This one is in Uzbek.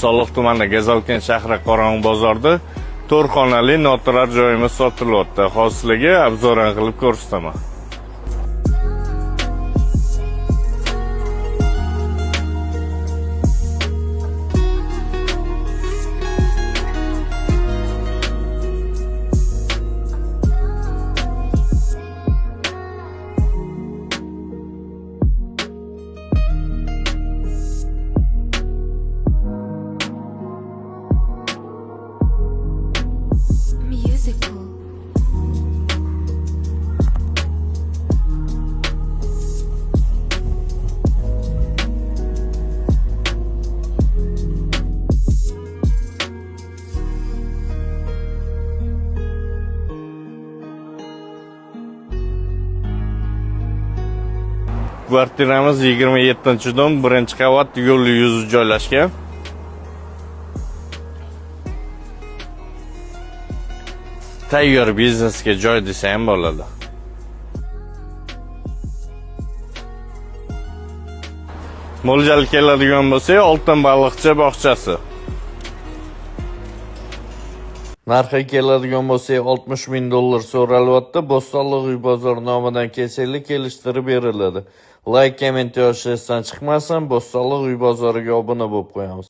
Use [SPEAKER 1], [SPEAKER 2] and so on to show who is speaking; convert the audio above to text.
[SPEAKER 1] Soliq tumani Gazalkan shahri Qorong bozorida 4 xonali noturar joyimiz sotilyapti. Hozirligi obzoran qilib ko'rsataman.
[SPEAKER 2] Musical.
[SPEAKER 1] Kvartiramiz 27-dom 1-qavat yo'l yuzi joylashgan. Tayyor biznesga joy desa ham bo'ladi. Mo'ljal keladigan bo'lsa, Oltin baliqcha bog'chasi. Narxi keladigan bo'lsa, $60,000 so'ralyapti. Bo'stonliq uy bozor nomidan kelsangiz kelishtirib beriladi. Like, komment yozishdan chiqmasin, Bo'stonliq uy bozoriga obuna bo'lib qo'yamiz.